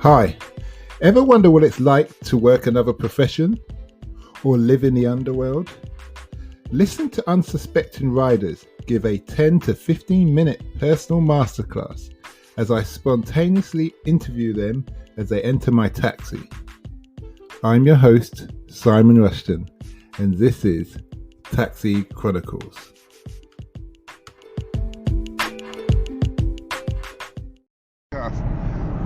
Hi, ever wonder what it's like to work another profession or live in the underworld? Listen to unsuspecting riders give a 10 to 15 minute personal masterclass as I spontaneously interview them as they enter my taxi. I'm your host, Simon Rushton, and this is Taxi Chronicles.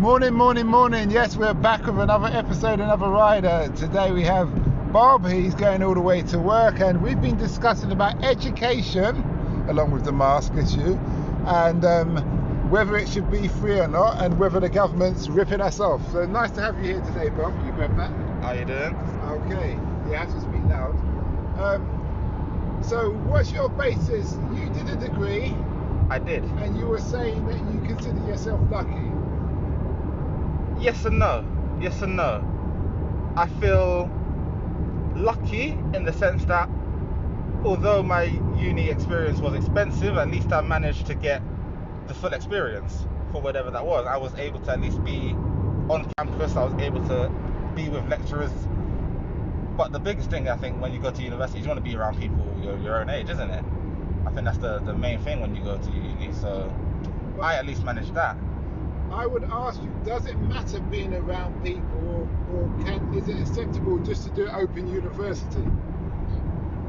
Morning. Yes, we're back with another episode, another rider. Today we have Bob. He's going all the way to work, and we've been discussing about education, along with the mask issue, and whether it should be free or not, and whether the government's ripping us off. So nice to have you here today, Bob. You grab that? How you doing? Okay. You have to speak loud. So what's your basis? You did a degree. I did. And you were saying that you consider yourself lucky. Yes and no. I feel lucky in the sense that although my uni experience was expensive, at least I managed to get the full experience for whatever that was. I was able to at least be on campus. I was able to be with lecturers. But the biggest thing, I think, when you go to university, you want to be around people your own age, isn't it? I think that's the main thing when you go to uni. So I at least managed that. I would ask you, does it matter being around people, or is it acceptable just to do an open university?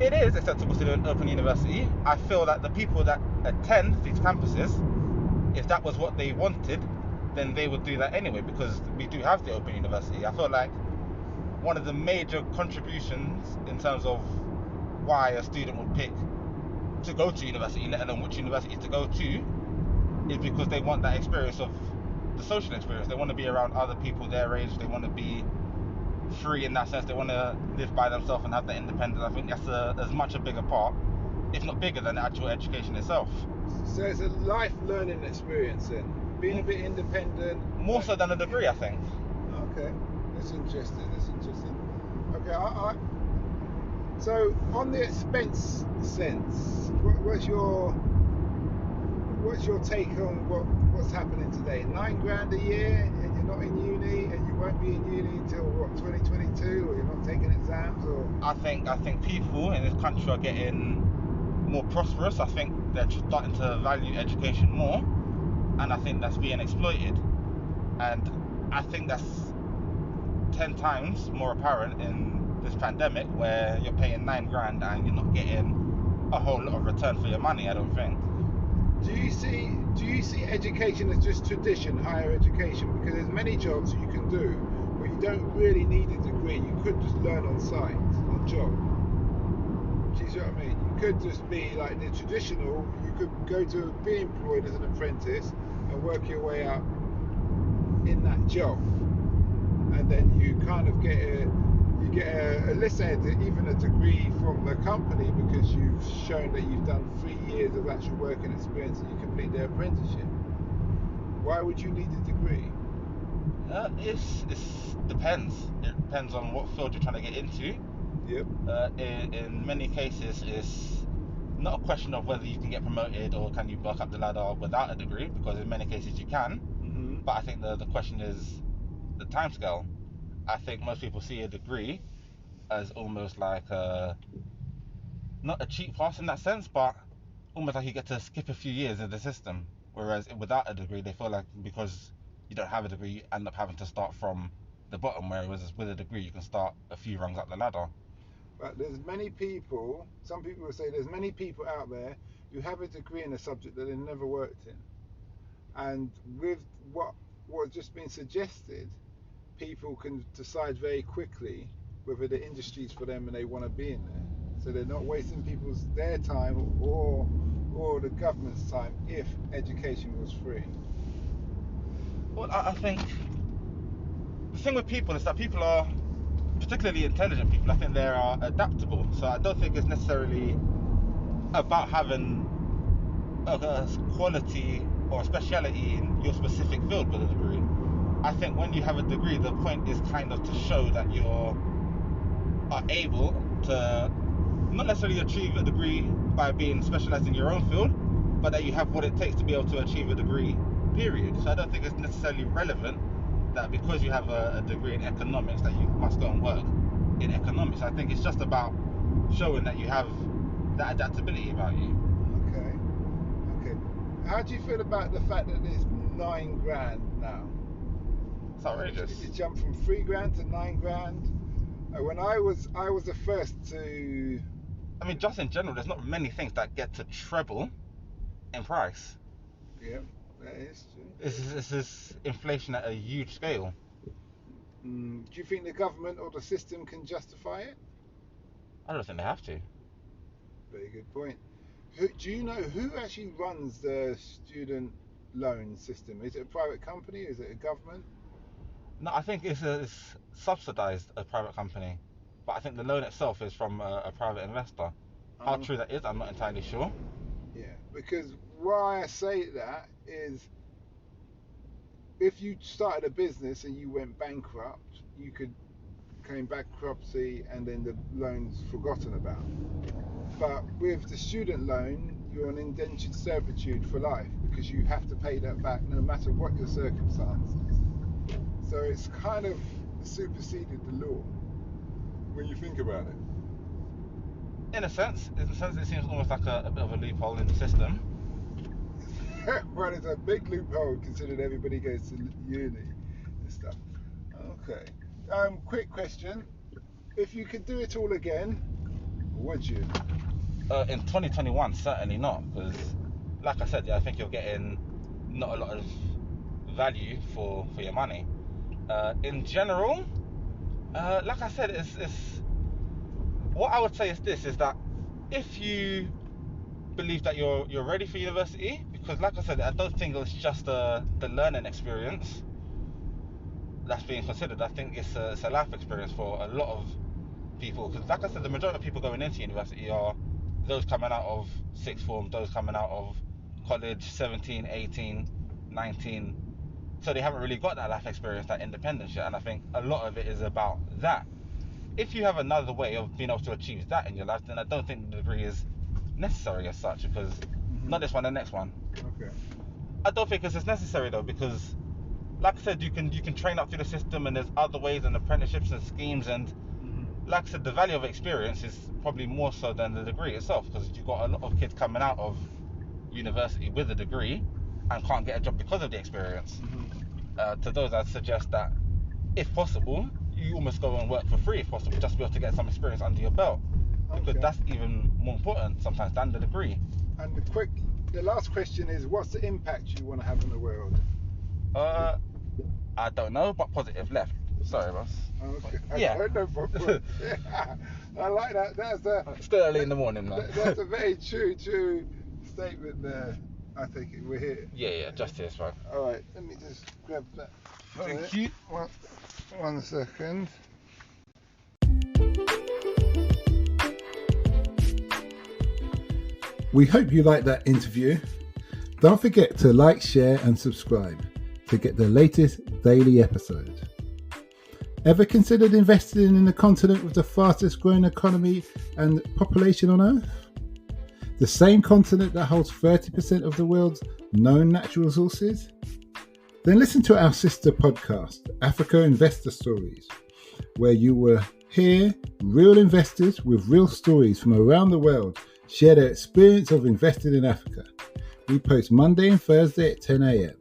It is acceptable to do an open university. I feel that the people that attend these campuses, if that was what they wanted, then they would do that anyway, because we do have the open university. I feel like one of the major contributions in terms of why a student would pick to go to university, let alone which university to go to, is because they want that experience of the social experience. They want to be around other people their age. They want to be free in that sense. They want to live by themselves and have that independence. I think that's as much a bigger part, if not bigger, than the actual education itself. So it's a life learning experience then, being a bit independent. More so than a degree, I think. Okay, that's interesting. Okay, so on the expense sense, what's your take on what's happening today? $9,000 a year, and you're not in uni, and you won't be in uni until 2022, or you're not taking exams, or? I think people in this country are getting more prosperous. I think they're starting to value education more, and I think that's being exploited. And I think that's 10 times more apparent in this pandemic, where you're paying $9,000 and you're not getting a whole lot of return for your money, I don't think. Do you see education as just tradition, higher education? Because there's many jobs you can do where you don't really need a degree. You could just learn on site, on job. Do you see what I mean? You could just be like the traditional. You could be employed as an apprentice and work your way up in that job, and then you kind of get let's say even a degree from the company, because you've shown that you've done 3 years of actual working experience and you complete their apprenticeship. Why would you need a degree? It depends. It depends on what field you're trying to get into. Yep. In many cases, it's not a question of whether you can get promoted or can you work up the ladder without a degree, because in many cases you can. Mm-hmm. But I think the question is the timescale. I think most people see a degree as almost like not a cheap pass in that sense, but almost like you get to skip a few years in the system. Whereas without a degree, they feel like because you don't have a degree, you end up having to start from the bottom, whereas with a degree, you can start a few rungs up the ladder. But there's many people, some people will say there's many people out there who have a degree in a subject that they've never worked in. And with what's just been suggested, people can decide very quickly whether the industry's for them and they want to be in there. So they're not wasting their time or the government's time if education was free. Well, I think the thing with people is that people are, particularly intelligent people, I think they are adaptable. So I don't think it's necessarily about having a quality or a speciality in your specific field with a degree. I think when you have a degree, the point is kind of to show that you are able to not necessarily achieve a degree by being specialised in your own field, but that you have what it takes to be able to achieve a degree, period. So I don't think it's necessarily relevant that because you have a degree in economics that you must go and work in economics. I think it's just about showing that you have that adaptability about you. Okay. How do you feel about the fact that it's $9,000 now? It's outrageous. It jumped from $3,000 to $9,000. When I was the first to. I mean, just in general, there's not many things that get to treble in price. Yeah, that is true. It's this inflation at a huge scale. Do you think the government or the system can justify it? I don't think they have to. Very good point. Do you know who actually runs the student loan system? Is it a private company? Is it a government? No, I think it's subsidised a private company, but I think the loan itself is from a private investor. How true that is, I'm not entirely sure. Yeah, because why I say that is, if you started a business and you went bankrupt, you could claim bankruptcy and then the loan's forgotten about. But with the student loan, you're on indentured servitude for life because you have to pay that back no matter what your circumstances. So it's kind of superseded the law when you think about it. In a sense, it seems almost like a bit of a loophole in the system. Well, it's a big loophole considering everybody goes to uni and stuff. Okay. Quick question. If you could do it all again, would you? In 2021, certainly not, because like I said, I think you're getting not a lot of value for your money. In general, like I said, it's what I would say is this, is that if you believe that you're ready for university, because like I said, I don't think it's just the learning experience that's being considered. I think it's a life experience for a lot of people, because like I said, the majority of people going into university are those coming out of sixth form, those coming out of college, 17, 18, 19, so they haven't really got that life experience, that independence yet, and I think a lot of it is about that. If you have another way of being able to achieve that in your life, then I don't think the degree is necessary as such, because not this one, the next one. Okay. I don't think it's necessary though, because like I said, you can train up through the system, and there's other ways and apprenticeships and schemes, and like I said, the value of experience is probably more so than the degree itself, because you've got a lot of kids coming out of university with a degree and can't get a job because of the experience. To those, I'd suggest that if possible, you almost go and work for free if possible, just to be able to get some experience under your belt, because that's even more important sometimes than the degree. And the last question is, what's the impact you want to have in the world? I don't know, but positive left. Sorry, boss. Okay. Yeah. No problem. Yeah. I like that. That's still early in the morning, man. That's a very true statement there. I think we're here. Yeah, just here, right. All right, let me just grab that. Thank you. One second. We hope you liked that interview. Don't forget to like, share and subscribe to get the latest daily episode. Ever considered investing in the continent with the fastest growing economy and population on Earth? The same continent that holds 30% of the world's known natural resources? Then listen to our sister podcast, Africa Investor Stories, where you will hear real investors with real stories from around the world share their experience of investing in Africa. We post Monday and Thursday at 10 a.m.